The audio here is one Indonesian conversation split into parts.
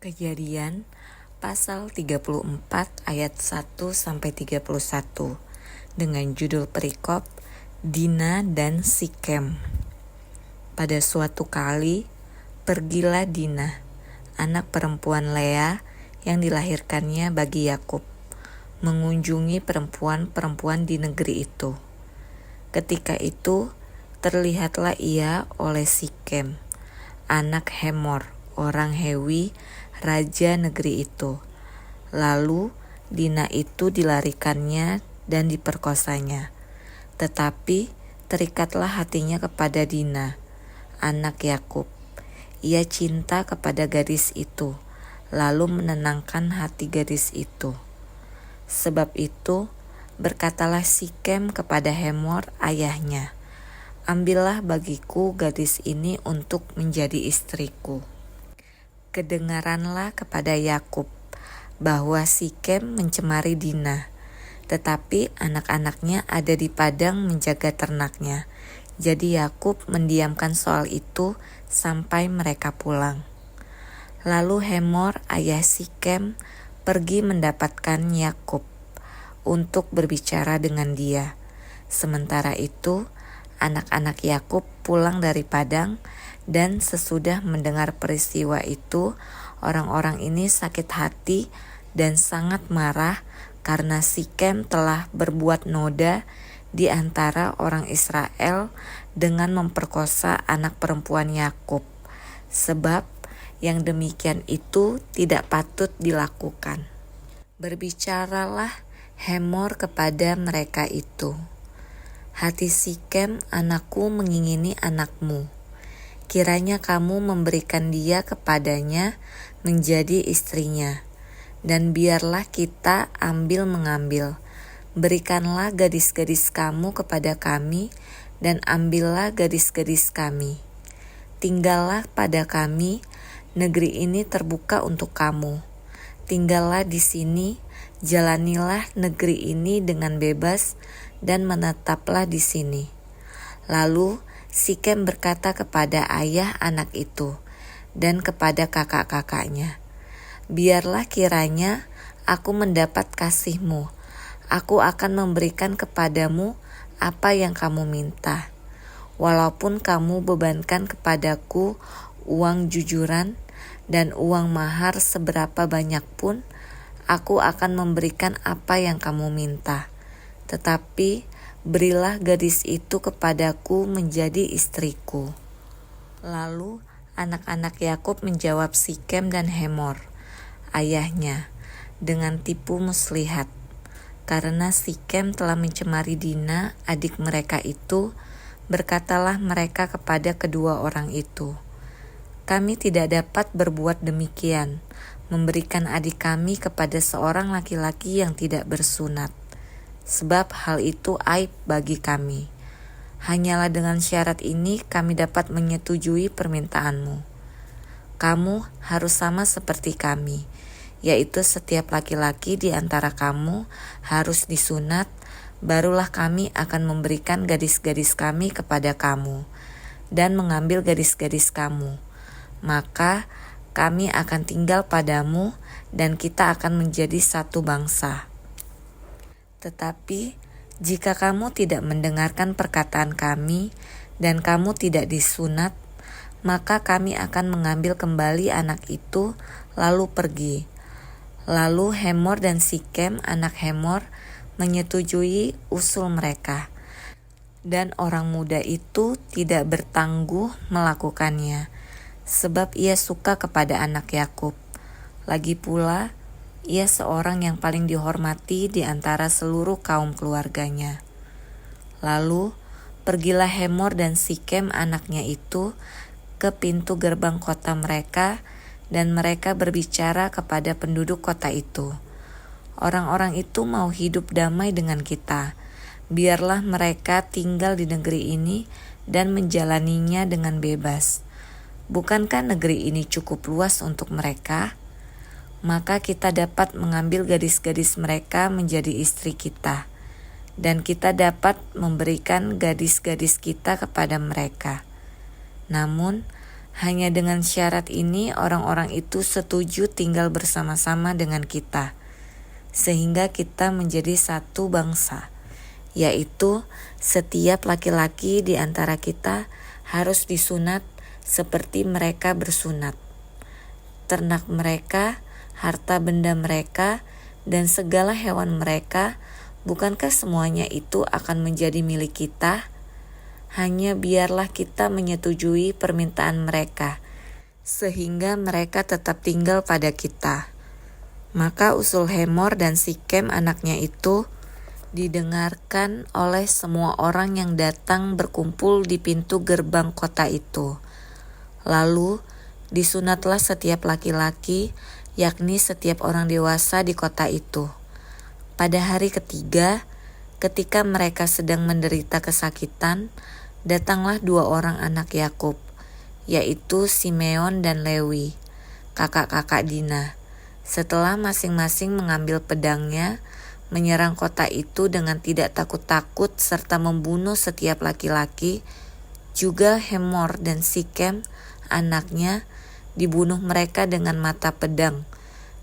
Kejadian pasal 34 ayat 1-31 dengan judul perikop Dina dan Sikem. Pada suatu kali, pergilah Dina, anak perempuan Lea yang dilahirkannya bagi Yakub, mengunjungi perempuan-perempuan di negeri itu. Ketika itu, terlihatlah ia oleh Sikem, anak Hemor, orang Hewi, raja negeri itu. Lalu Dina itu dilarikannya dan diperkosanya. Tetapi terikatlah hatinya kepada Dina, anak Yakub. Ia cinta kepada gadis itu, lalu menenangkan hati gadis itu. Sebab itu berkatalah Sikem kepada Hemor ayahnya, "Ambillah bagiku gadis ini untuk menjadi istriku." Kedengaranlah kepada Yakub bahwa Sikem mencemari Dina, tetapi anak-anaknya ada di padang menjaga ternaknya. Jadi Yakub mendiamkan soal itu sampai mereka pulang. Lalu Hemor ayah Sikem pergi mendapatkan Yakub untuk berbicara dengan dia. Sementara itu anak-anak Yakub pulang dari padang, dan sesudah mendengar peristiwa itu, orang-orang ini sakit hati dan sangat marah karena Sikem telah berbuat noda di antara orang Israel dengan memperkosa anak perempuan Yakub, sebab yang demikian itu tidak patut dilakukan. Berbicaralah Hemor kepada mereka itu, "Hati Sikem anakku mengingini anakmu. Kiranya kamu memberikan dia kepadanya menjadi istrinya, dan biarlah kita ambil-mengambil. Berikanlah gadis-gadis kamu kepada kami, dan ambillah gadis-gadis kami. Tinggallah pada kami, negeri ini terbuka untuk kamu. Tinggallah di sini, jalanilah negeri ini dengan bebas, dan menetaplah di sini." Lalu Sikem berkata kepada ayah anak itu dan kepada kakak-kakaknya, "Biarlah kiranya aku mendapat kasihmu. Aku akan memberikan kepadamu apa yang kamu minta. Walaupun kamu bebankan kepadaku uang jujuran dan uang mahar seberapa banyak pun, aku akan memberikan apa yang kamu minta. Tetapi berilah gadis itu kepadaku menjadi istriku." Lalu anak-anak Yakub menjawab Sikem dan Hemor, ayahnya, dengan tipu muslihat. Karena Sikem telah mencemari Dina, adik mereka itu, berkatalah mereka kepada kedua orang itu, "Kami tidak dapat berbuat demikian, memberikan adik kami kepada seorang laki-laki yang tidak bersunat. Sebab hal itu aib bagi kami. Hanyalah dengan syarat ini kami dapat menyetujui permintaanmu. Kamu harus sama seperti kami, yaitu setiap laki-laki di antara kamu harus disunat, barulah kami akan memberikan gadis-gadis kami kepada kamu, dan mengambil gadis-gadis kamu. Maka kami akan tinggal padamu, dan kita akan menjadi satu bangsa. Tetapi jika kamu tidak mendengarkan perkataan kami dan kamu tidak disunat, maka kami akan mengambil kembali anak itu lalu pergi." Lalu Hemor dan Sikem anak Hemor menyetujui usul mereka, dan orang muda itu tidak bertangguh melakukannya, sebab ia suka kepada anak Yakub. Lagi pula ia seorang yang paling dihormati di antara seluruh kaum keluarganya. Lalu pergilah Hemor dan Sikem anaknya itu ke pintu gerbang kota mereka, dan mereka berbicara kepada penduduk kota itu, "Orang-orang itu mau hidup damai dengan kita. Biarlah mereka tinggal di negeri ini dan menjalaninya dengan bebas. Bukankah negeri ini cukup luas untuk mereka? Maka kita dapat mengambil gadis-gadis mereka menjadi istri kita, dan kita dapat memberikan gadis-gadis kita kepada mereka. Namun Hanya dengan syarat ini orang-orang itu setuju tinggal bersama-sama dengan kita, sehingga kita menjadi satu bangsa, yaitu setiap laki-laki di antara kita harus disunat seperti mereka bersunat. Ternak mereka, harta benda mereka, dan segala hewan mereka, bukankah semuanya itu akan menjadi milik kita? Hanya biarlah kita menyetujui permintaan mereka, sehingga mereka tetap tinggal pada kita. Maka usul Hemor dan Sikem anaknya itu didengarkan oleh semua orang yang datang berkumpul di pintu gerbang kota itu. Lalu disunatlah setiap laki-laki, yakni setiap orang dewasa di kota itu. Pada hari ketiga, ketika mereka sedang menderita kesakitan, datanglah 2 orang anak Yakub, yaitu Simeon dan Lewi, kakak-kakak Dina. Setelah masing-masing mengambil pedangnya, menyerang kota itu dengan tidak takut-takut serta membunuh setiap laki-laki, juga Hemor dan Sikem, anaknya, dibunuh mereka dengan mata pedang,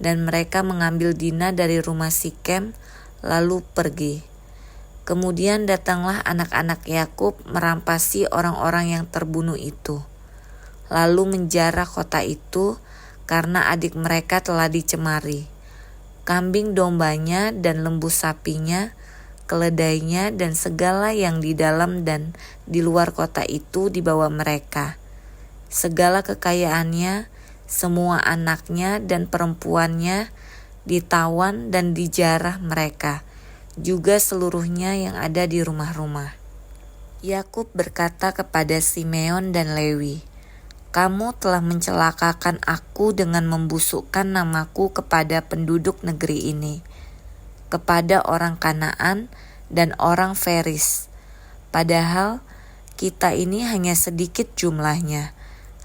dan mereka mengambil Dina dari rumah Sikem, lalu pergi. Kemudian datanglah anak-anak Yakub merampasi orang-orang yang terbunuh itu, lalu menjarah kota itu karena adik mereka telah dicemari. Kambing dombanya dan lembu sapinya, keledainya dan segala yang di dalam dan di luar kota itu dibawa mereka. Segala kekayaannya, semua anaknya dan perempuannya ditawan dan dijarah mereka, juga seluruhnya yang ada di rumah-rumah. Yakub berkata kepada Simeon dan Lewi, "Kamu telah mencelakakan aku dengan membusukkan namaku kepada penduduk negeri ini, kepada orang Kanaan dan orang Feris. Padahal kita ini hanya sedikit jumlahnya.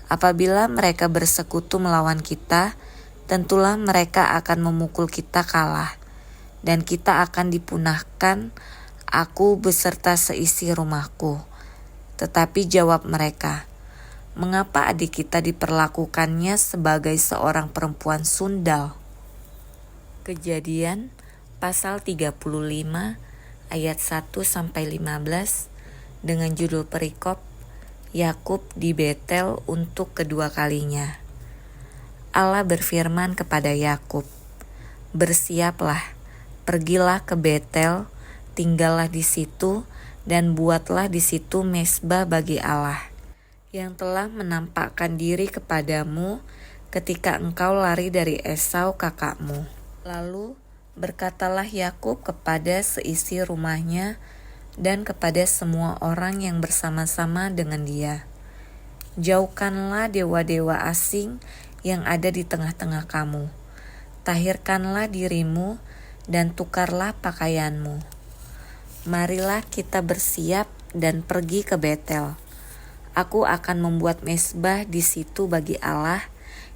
Apabila mereka bersekutu melawan kita, tentulah mereka akan memukul kita kalah, dan kita akan dipunahkan, aku beserta seisi rumahku." Tetapi jawab mereka, "Mengapa adik kita diperlakukannya sebagai seorang perempuan sundal?" Kejadian pasal 35 ayat 1-15 dengan judul perikop Yakub di Betel untuk kedua kalinya. Allah berfirman kepada Yakub, "Bersiaplah, pergilah ke Betel, tinggallah di situ dan buatlah di situ mezbah bagi Allah, yang telah menampakkan diri kepadamu ketika engkau lari dari Esau kakakmu." Lalu berkatalah Yakub kepada seisi rumahnya dan kepada semua orang yang bersama-sama dengan dia, "Jauhkanlah dewa-dewa asing yang ada di tengah-tengah kamu. Tahirkanlah dirimu dan tukarlah pakaianmu. Marilah kita bersiap dan pergi ke Betel. Aku akan membuat mezbah di situ bagi Allah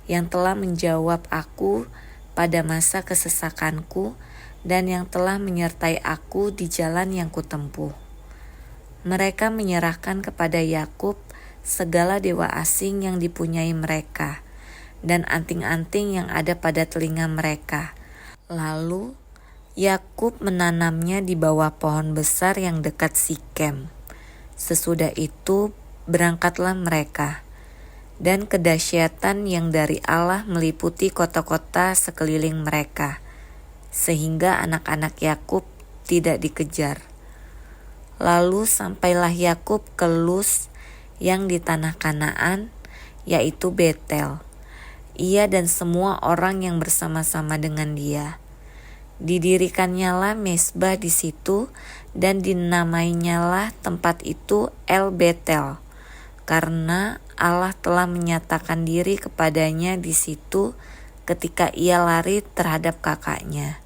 yang telah menjawab aku pada masa kesesakanku dan yang telah menyertai aku di jalan yang kutempuh." Mereka menyerahkan kepada Yakub segala dewa asing yang dipunyai mereka dan anting-anting yang ada pada telinga mereka. Lalu Yakub menanamnya di bawah pohon besar yang dekat Sikem. Sesudah itu berangkatlah mereka, dan kedahsyatan yang dari Allah meliputi kota-kota sekeliling mereka, sehingga anak-anak Yakub tidak dikejar. Lalu sampailah Yakub ke Luz yang di tanah Kanaan, yaitu Betel, ia dan semua orang yang bersama-sama dengan dia. Didirikannya mezbah di situ dan dinamainyalah tempat itu El Betel, karena Allah telah menyatakan diri kepadanya di situ ketika ia lari terhadap kakaknya.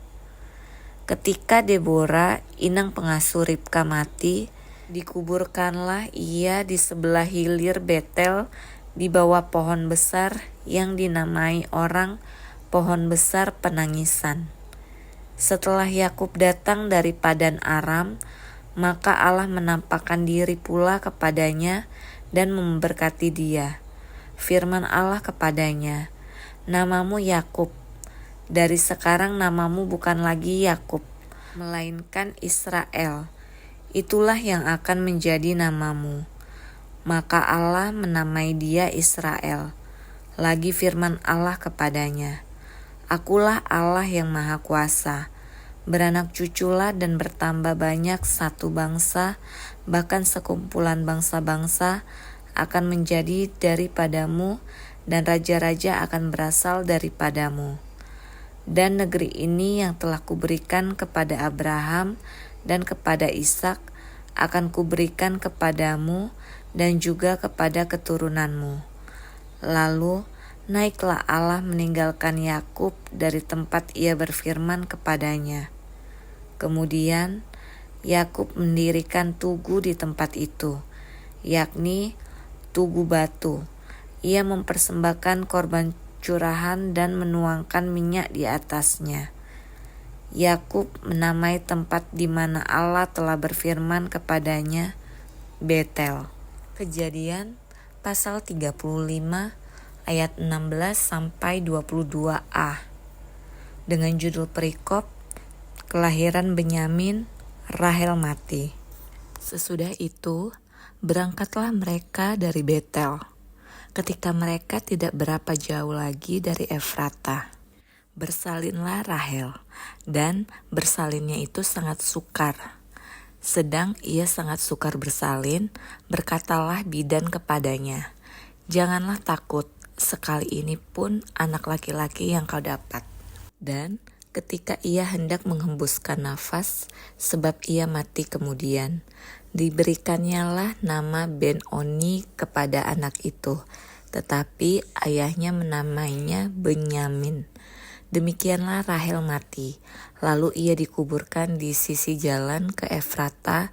Ketika Debora, inang pengasuh Ribka mati, dikuburkanlah ia di sebelah hilir Betel di bawah pohon besar yang dinamai orang pohon besar penangisan. Setelah Yakub datang dari Padan Aram, maka Allah menampakkan diri pula kepadanya dan memberkati dia. Firman Allah kepadanya, "Namamu Yakub. Dari sekarang namamu bukan lagi Yakub, melainkan Israel. Itulah yang akan menjadi namamu." Maka Allah menamai dia Israel. Lagi firman Allah kepadanya, "Akulah Allah yang Maha Kuasa. Beranak cuculah dan bertambah banyak satu bangsa, bahkan sekumpulan bangsa-bangsa akan menjadi daripadamu, dan raja-raja akan berasal daripadamu. Dan negeri ini yang telah kuberikan kepada Abraham dan kepada Ishak akan kuberikan kepadamu dan juga kepada keturunanmu." Lalu naiklah Allah meninggalkan Yakub dari tempat Ia berfirman kepadanya. Kemudian Yakub mendirikan tugu di tempat itu, yakni tugu batu. Ia mempersembahkan korban curahan dan menuangkan minyak di atasnya. Yakub menamai tempat di mana Allah telah berfirman kepadanya Betel. Kejadian pasal 35 ayat 16 sampai 22a. Dengan judul perikop Kelahiran Benyamin, Rahel mati. Sesudah itu, berangkatlah mereka dari Betel. Ketika mereka tidak berapa jauh lagi dari Efrata, bersalinlah Rahel, dan bersalinnya itu sangat sukar. Sedang ia sangat sukar bersalin, berkatalah bidan kepadanya, "Janganlah takut, sekali ini pun anak laki-laki yang kau dapat." Dan ketika ia hendak menghembuskan nafas, sebab ia mati kemudian, diberikannyalah nama Ben-Oni kepada anak itu, tetapi ayahnya menamainya Benyamin. Demikianlah Rahel mati, lalu ia dikuburkan di sisi jalan ke Efrata,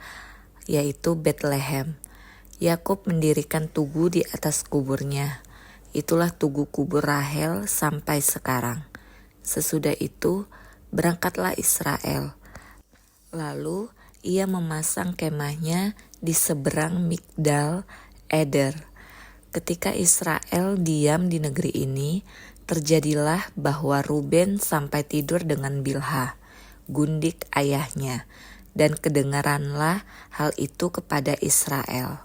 yaitu Betlehem. Yakub mendirikan tugu di atas kuburnya. Itulah tugu kubur Rahel sampai sekarang. Sesudah itu, berangkatlah Israel. Lalu ia memasang kemahnya di seberang Migdal Eder. Ketika Israel diam di negeri ini, terjadilah bahwa Ruben sampai tidur dengan Bilha, gundik ayahnya, dan kedengaranlah hal itu kepada Israel.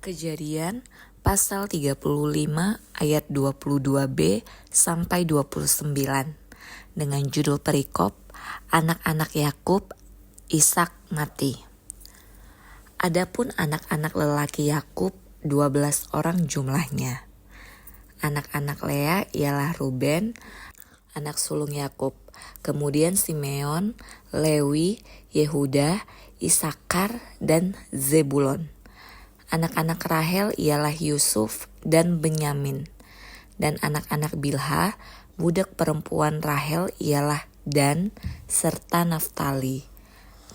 Kejadian pasal 35 ayat 22b sampai 29 dengan judul perikop Anak-anak Yakub, Ishak mati. Adapun anak-anak lelaki Yakub 12 orang jumlahnya. Anak-anak Lea ialah Ruben, anak sulung Yakub, kemudian Simeon, Lewi, Yehuda, Isakar, dan Zebulon. Anak-anak Rahel ialah Yusuf dan Benyamin. Dan anak-anak Bilha, budak perempuan Rahel ialah Dan serta Naftali.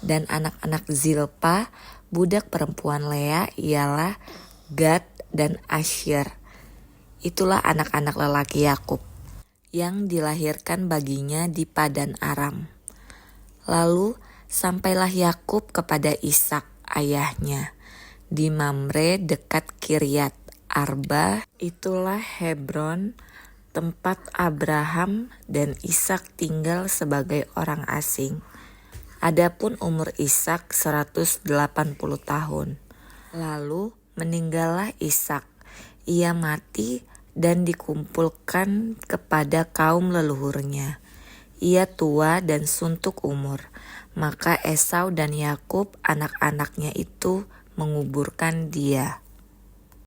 Dan anak-anak Zilpa, budak perempuan Lea ialah Gad dan Asyer. Itulah anak-anak lelaki Yakub yang dilahirkan baginya di Padan Aram. Lalu sampailah Yakub kepada Ishak ayahnya di Mamre dekat Kiryat Arba. Itulah Hebron, tempat Abraham dan Ishak tinggal sebagai orang asing. Adapun umur Ishak 180 tahun. Lalu meninggallah Ishak. Ia mati dan dikumpulkan kepada kaum leluhurnya. Ia tua dan suntuk umur. Maka Esau dan Yakub anak-anaknya itu menguburkan dia.